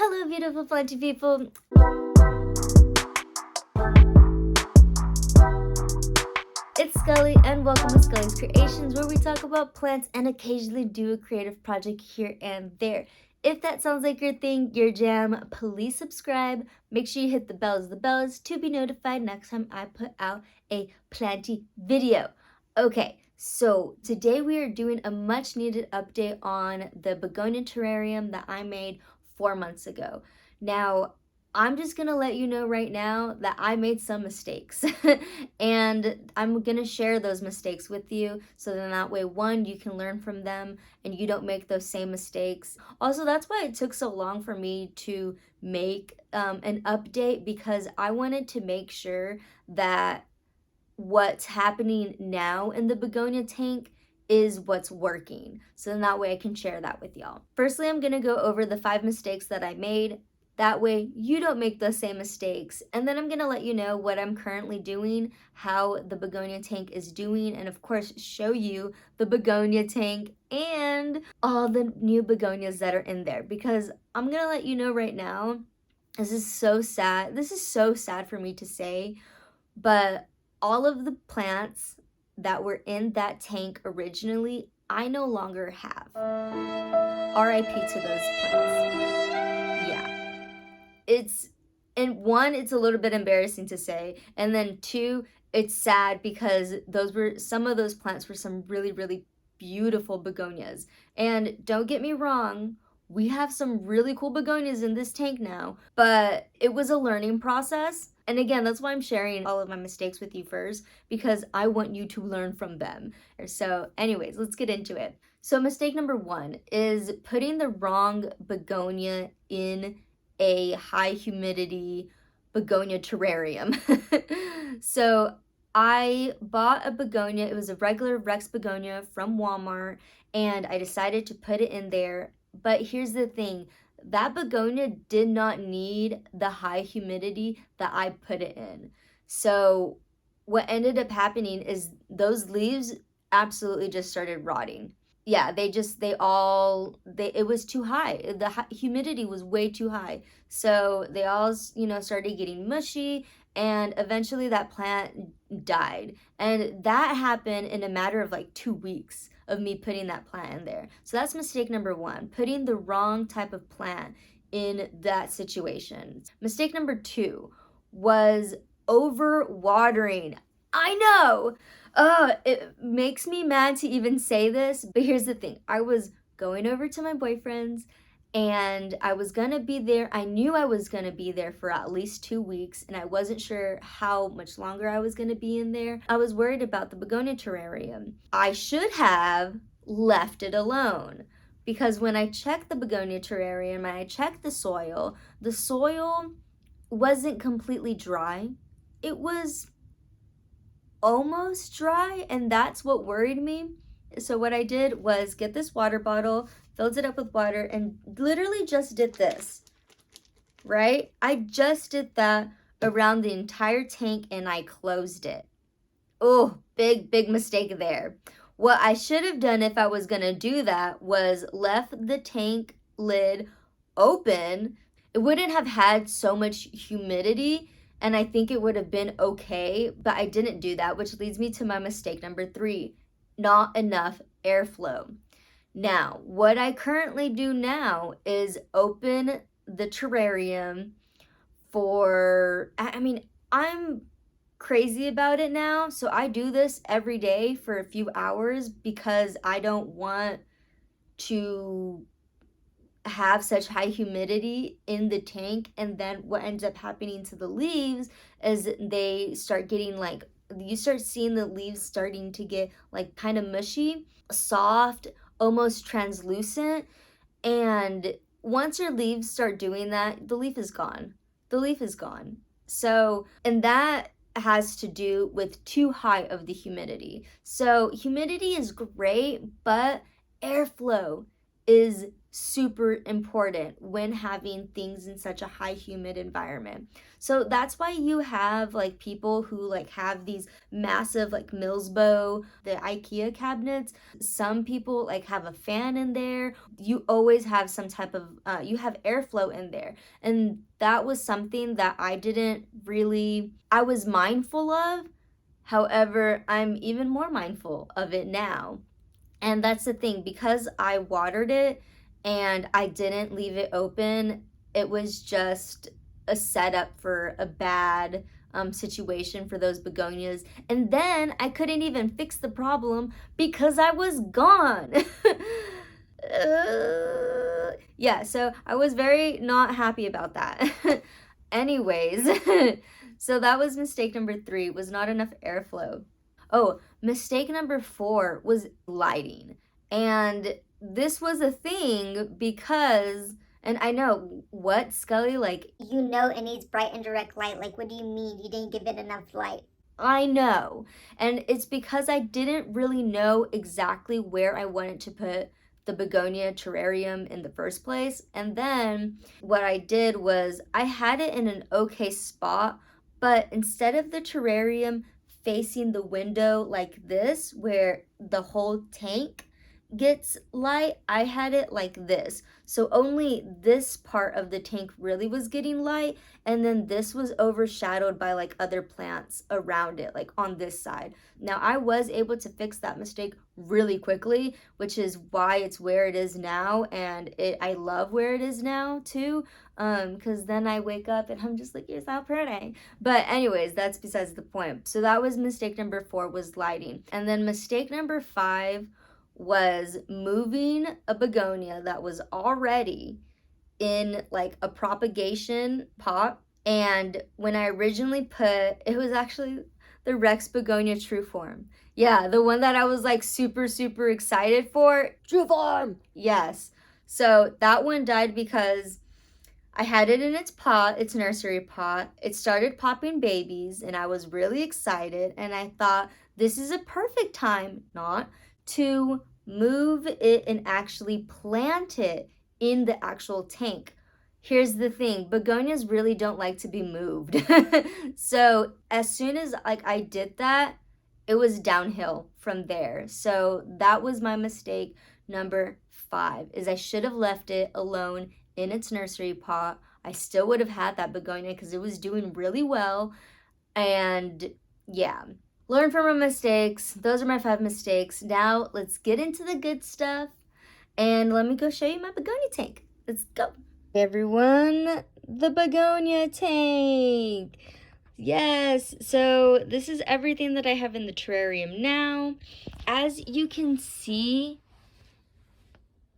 Hello, beautiful planty people. It's Skully, and welcome to Skully's Creations, where we talk about plants and occasionally do a creative project here and there. If that sounds like your thing, your jam, please subscribe. Make sure you hit the bells to be notified next time I put out a planty video. Okay, so today we are doing a much needed update on the begonia terrarium that I made 4 months ago. Now, I'm just gonna let you know right now that I made some mistakes and I'm gonna share those mistakes with you so then that way, one, you can learn from them and you don't make those same mistakes. Also, that's why it took so long for me to make an update, because I wanted to make sure that what's happening now in the begonia tank is what's working. So then that way I can share that with y'all. Firstly, I'm gonna go over the 5 mistakes that I made. That way you don't make those same mistakes. And then I'm gonna let you know what I'm currently doing, how the begonia tank is doing, and of course show you the begonia tank and all the new begonias that are in there. Because I'm gonna let you know right now, this is so sad. This is so sad for me to say, but all of the plants that were in that tank originally, I no longer have. RIP to those plants. Yeah. And one, it's a little bit embarrassing to say. And then two, it's sad because some of those plants were some really, really beautiful begonias. And don't get me wrong, we have some really cool begonias in this tank now, but it was a learning process. And again, that's why I'm sharing all of my mistakes with you first, because I want you to learn from them. So anyways, let's get into it. So mistake number 1 is putting the wrong begonia in a high humidity begonia terrarium. So I bought a begonia. It was a regular Rex begonia from Walmart, and I decided to put it in there. But here's the thing, that begonia did not need the high humidity that I put it in. So what ended up happening is those leaves absolutely just started rotting. Yeah, it was too high. The humidity was way too high. So they all, started getting mushy, and eventually that plant died. And that happened in a matter of like 2 weeks of me putting that plant in there. So that's mistake number 1, putting the wrong type of plant in that situation. Mistake number 2 was over watering. I know. It makes me mad to even say this, but here's the thing. I was going over to my boyfriend's and I was gonna be there. I knew I was gonna be there for at least 2 weeks, and I wasn't sure how much longer I was gonna be in there. I was worried about the begonia terrarium. I should have left it alone, because when I checked the begonia terrarium and I checked the soil wasn't completely dry. It was almost dry, and that's what worried me. So what I did was get this water bottle, filled it up with water, and literally just did this, right? I just did that around the entire tank and I closed it. Oh, big mistake there. What I should have done if I was gonna do that was left the tank lid open. It wouldn't have had so much humidity, and I think it would have been okay, but I didn't do that, which leads me to my mistake number 3, not enough airflow. Now, what I currently do now is open the terrarium I'm crazy about it now, so I do this every day for a few hours because I don't want to have such high humidity in the tank. And then what ends up happening to the leaves is they start getting like, you start seeing the leaves starting to get like kind of mushy, soft, almost translucent. And once your leaves start doing that, the leaf is gone. The leaf is gone. So, and that has to do with too high of the humidity. So humidity is great, but airflow is super important when having things in such a high humid environment. So that's why you have like people who like have these massive like Millsbo, the IKEA cabinets. Some people like have a fan in there. You always have some type of you have airflow in there. And that was something that I was mindful of. However, I'm even more mindful of it now. And that's the thing, because I watered it and I didn't leave it open, it was just a setup for a bad situation for those begonias. And then I couldn't even fix the problem because I was gone. Yeah, so I was very not happy about that. Anyways, so that was mistake number 3, was not enough airflow. Oh, mistake number 4 was lighting. And this was a thing because, and I know, what, Scully? Like, You know it needs bright and direct light. Like, what do you mean you didn't give it enough light? I know. And it's because I didn't really know exactly where I wanted to put the begonia terrarium in the first place. And then what I did was I had it in an okay spot, but instead of the terrarium facing the window like this, where the whole tank gets light, I had it like this. So only this part of the tank really was getting light, and then this was overshadowed by like other plants around it, like on this side. Now I was able to fix that mistake really quickly, which is why it's where it is now, and I love where it is now too, because then I wake up and I'm just like, you're so pretty. But anyways, that's besides the point. So that was mistake number 4, was lighting. And then mistake number 5 was moving a begonia that was already in like a propagation pot. And when I originally it was actually the Rex begonia true form. Yeah, the one that I was like super, super excited for. True form! Yes. So that one died because I had it in its pot, its nursery pot. It started popping babies, and I was really excited. And I thought, this is a perfect time, not to move it and actually plant it in the actual tank. Here's the thing, begonias really don't like to be moved. So as soon as like I did that, it was downhill from there. So that was my mistake number 5, is I should have left it alone in its nursery pot. I still would have had that begonia because it was doing really well. And yeah, learn from our mistakes. Those are my 5 mistakes. Now let's get into the good stuff, and let me go show you my begonia tank. Let's go. Hey everyone, the begonia tank. Yes, so this is everything that I have in the terrarium now. As you can see,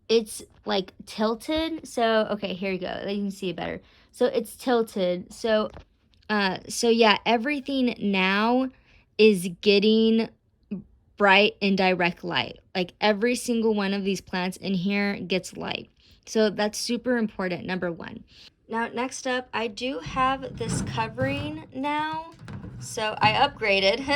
it's like tilted. So okay, here you go. You can see it better. So it's tilted. So yeah, everything now is getting bright and direct light. Like every single one of these plants in here gets light. So that's super important, number 1. Now, next up, I do have this covering now. So I upgraded.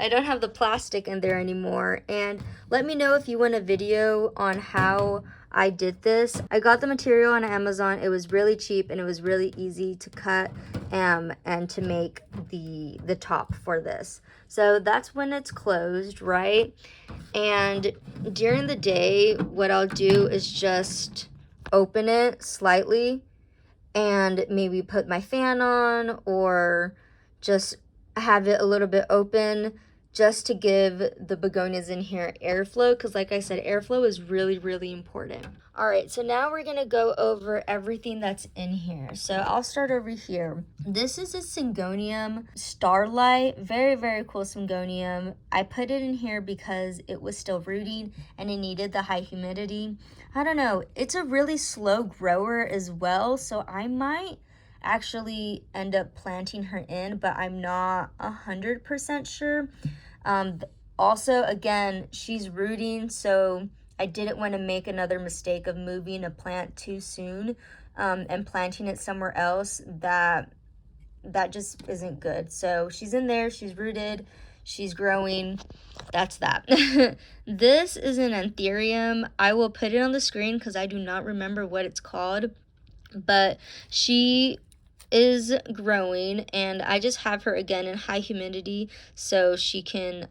I don't have the plastic in there anymore. And let me know if you want a video on how I did this. I got the material on Amazon. It was really cheap and it was really easy to cut and to make the top for this. So that's when it's closed, right? And during the day, what I'll do is just open it slightly and maybe put my fan on, or just have it a little bit open just to give the begonias in here airflow, because like I said, airflow is really, really important. All right, so now we're gonna go over everything that's in here. So I'll start over here. This is a Syngonium Starlight, very, very cool Syngonium. I put it in here because it was still rooting and it needed the high humidity. I don't know, it's a really slow grower as well, so I might actually end up planting her in, but I'm not 100% sure. Also, again, she's rooting, so I didn't want to make another mistake of moving a plant too soon and planting it somewhere else. That just isn't good. So she's in there, she's rooted, She's growing. That's that. This is an Anthurium. I will put it on the screen because I do not remember what it's called. But she is growing, and I just have her again in high humidity so she can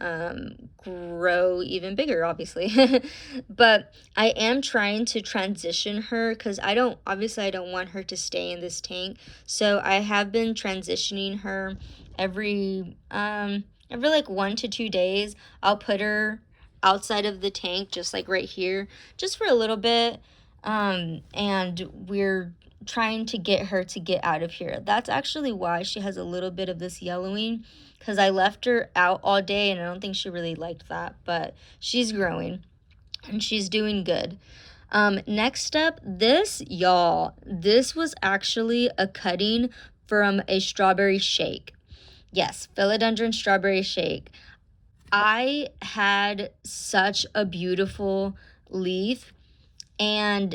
grow even bigger, obviously. But I am trying to transition her because I don't want her to stay in this tank. So I have been transitioning her every like 1 to 2 days. I'll put her outside of the tank, just like right here, just for a little bit. And we're trying to get her to get out of here. That's actually why she has a little bit of this yellowing, because I left her out all day and I don't think she really liked that, but she's growing and she's doing good. Next up, this was actually a cutting from a strawberry shake. Yes, philodendron strawberry shake. I had such a beautiful leaf, and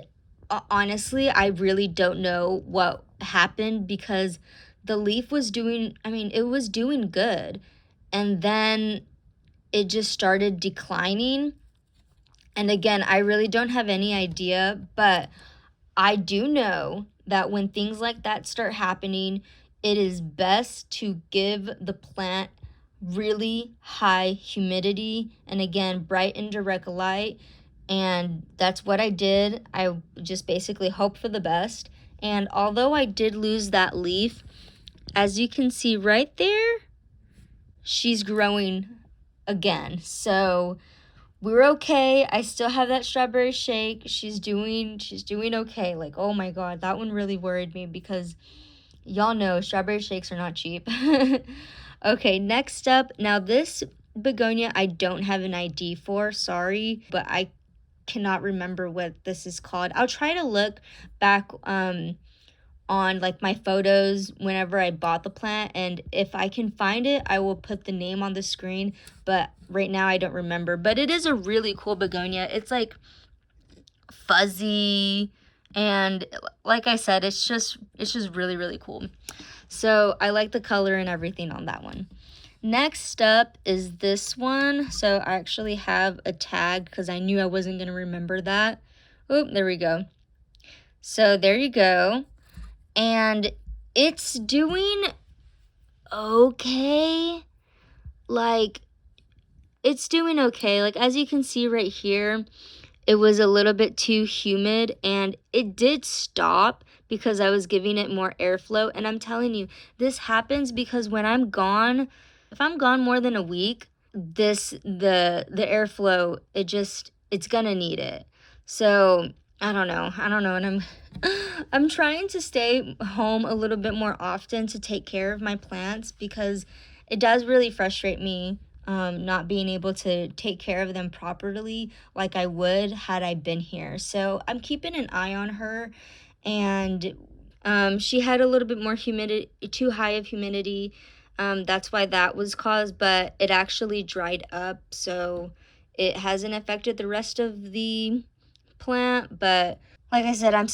honestly, I really don't know what happened because the leaf was doing, it was doing good. And then it just started declining. And again, I really don't have any idea, but I do know that when things like that start happening, it is best to give the plant really high humidity and again, bright and direct light. And that's what I did. I just basically hoped for the best. And although I did lose that leaf, as you can see right there, she's growing again. So we're okay. I still have that strawberry shake. She's doing okay. Like, oh my god, that one really worried me because y'all know strawberry shakes are not cheap. Okay, next up. Now this begonia I don't have an ID for, sorry, but I cannot remember what this is called. I'll try to look back on like my photos whenever I bought the plant, and if I can find it, I will put the name on the screen, but right now I don't remember. But it is a really cool begonia. It's like fuzzy, and like I said, it's just really, really cool. So I like the color and everything on that one. Next up is this one. So I actually have a tag because I knew I wasn't going to remember that. Oh, there we go. So there you go. And it's doing okay. Like, it's doing okay. Like, as you can see right here, it was a little bit too humid and it did stop because I was giving it more airflow. And I'm telling you, this happens because when I'm gone, if I'm gone more than a week, the airflow, it's gonna need it. So I don't know, and I'm trying to stay home a little bit more often to take care of my plants because it does really frustrate me not being able to take care of them properly like I would had I been here. So I'm keeping an eye on her, and she had a little bit more humidity, too high of humidity. That's why that was caused, but it actually dried up, so it hasn't affected the rest of the plant. But like I said, I'm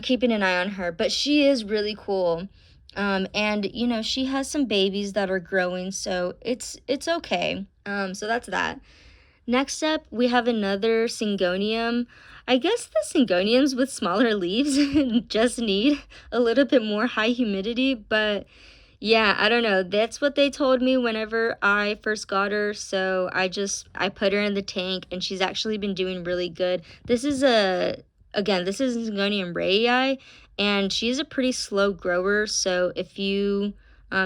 keeping an eye on her, but she is really cool. And she has some babies that are growing, so it's okay. So that's that. Next up, we have another syngonium. I guess the syngoniums with smaller leaves just need a little bit more high humidity, but yeah, I don't know. That's what they told me whenever I first got her. So I put her in the tank and she's actually been doing really good. This is Syngonium rayi, and she's a pretty slow grower. So if you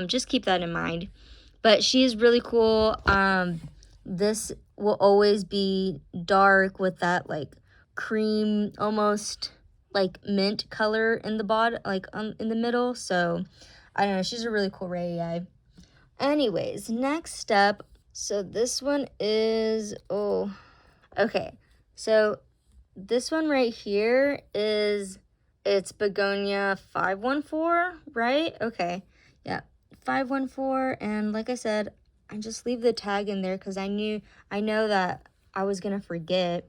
just keep that in mind. But she's really cool. This will always be dark with that like cream, almost like mint color in the bottom, like in the middle. So I don't know, she's a really cool rayi. Anyways, next up, so this one is, okay. So this one right here it's begonia 514, right? Okay, yeah, 514, and like I said, I just leave the tag in there because I know that I was gonna forget.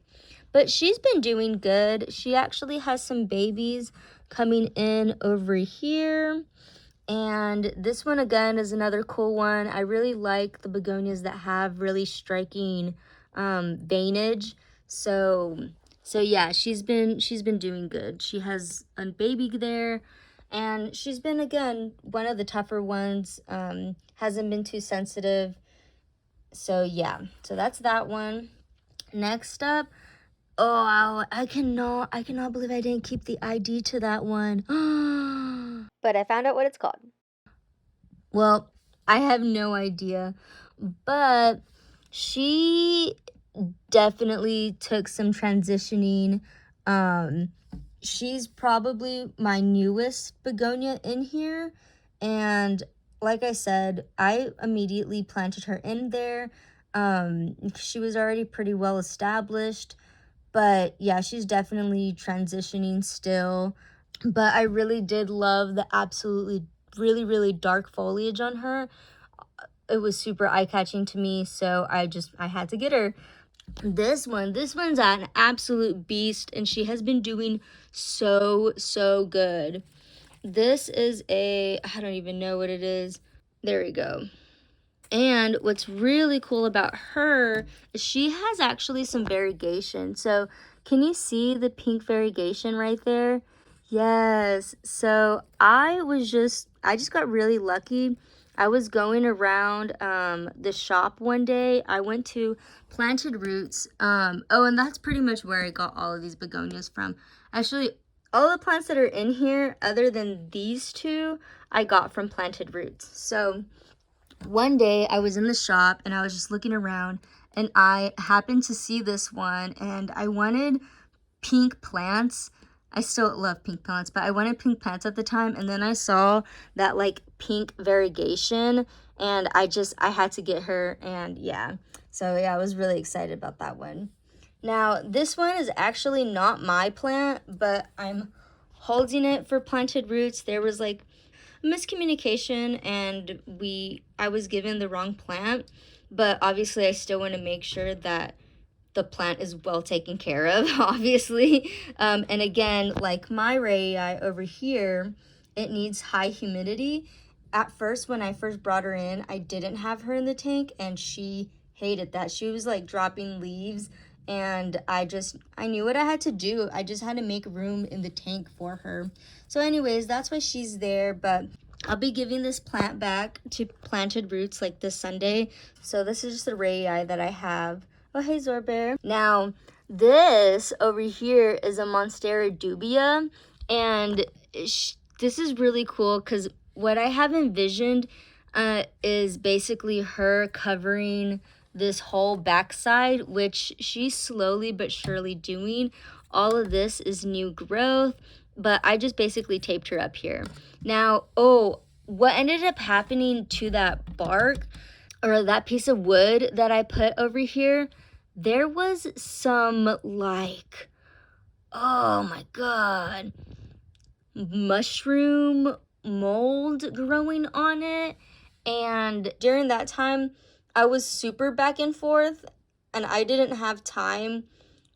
But she's been doing good. She actually has some babies coming in over here. And this one again is another cool one. I really like the begonias that have really striking veinage. So yeah, she's been doing good. She has a baby there, and she's been again one of the tougher ones. Hasn't been too sensitive. So yeah, so that's that one. Next up, oh, I cannot believe I didn't keep the ID to that one. But I found out what it's called. Well, I have no idea, but she definitely took some transitioning. Um, she's probably my newest begonia in here, and like I said, I immediately planted her in there. She was already pretty well established, but yeah, she's definitely transitioning still. But I really did love the absolutely really, really dark foliage on her. It was super eye-catching to me, so I had to get her. This one's an absolute beast, and she has been doing so good. This is I don't even know what it is. There we go. And what's really cool about her is she has actually some variegation. So can you see the pink variegation right there? Yes. So I just got really lucky. I was going around the shop one day. I went to Planted Roots. Oh, and that's pretty much where I got all of these begonias from. Actually, all the plants that are in here, other than these two, I got from Planted Roots. So one day I was in the shop and I was just looking around, and I happened to see this one, and I wanted pink plants. I still love pink plants, but I wanted pink plants at the time, and then I saw that like pink variegation, and I had to get her, and yeah. So yeah, I was really excited about that one. Now, this one is actually not my plant, but I'm holding it for Planted Roots. There was like miscommunication, and I was given the wrong plant, but obviously I still want to make sure that the plant is well taken care of, obviously. And again, like my ray over here, it needs high humidity. At first, when I first brought her in, I didn't have her in the tank, and she hated that. She was like dropping leaves, and I knew what I had to do. I just had to make room in the tank for her. So anyways, that's why she's there, but I'll be giving this plant back to Planted Roots like this Sunday. So this is just the ray that I have. Oh, hey, Zorbear. Now, this over here is a Monstera dubia, and this is really cool because what I have envisioned is basically her covering this whole backside, which she's slowly but surely doing. All of this is new growth, but I just basically taped her up here. Now, oh, what ended up happening to that bark or that piece of wood that I put over here, there was some like, oh my God, mushroom mold growing on it. And during that time, I was super back and forth, and I didn't have time.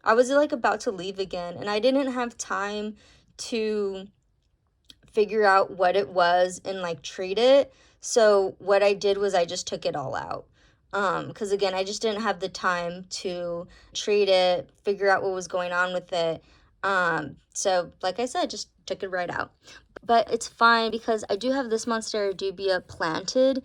I was like about to leave again, and I didn't have time to figure out what it was and like treat it. So what I did was I just took it all out. Because again, I just didn't have the time to treat it, figure out what was going on with it. So like I said, just took it right out. But it's fine because I do have this Monstera dubia planted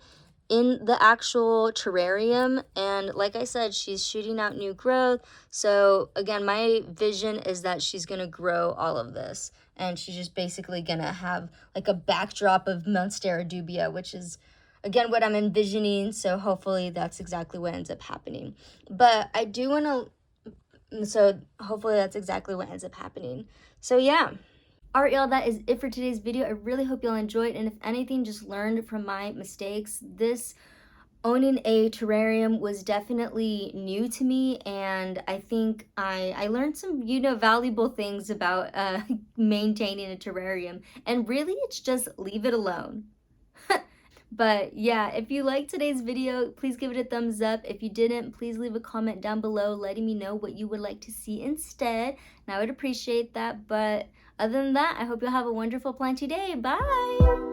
in the actual terrarium, and like I said, she's shooting out new growth. So again, my vision is that she's gonna grow all of this, and she's just basically gonna have like a backdrop of Monstera dubia, which is again what I'm envisioning. So hopefully that's exactly what ends up happening. But I do want to, so hopefully that's exactly what ends up happening. So yeah. Alright, y'all, that is it for today's video. I really hope y'all enjoyed, and if anything, just learned from my mistakes. This owning a terrarium was definitely new to me, and I think I learned some, valuable things about maintaining a terrarium. And really, it's just leave it alone. But yeah, if you liked today's video, please give it a thumbs up. If you didn't, please leave a comment down below letting me know what you would like to see instead, and I would appreciate that. But other than that, I hope you'll have a wonderful planty day. Bye!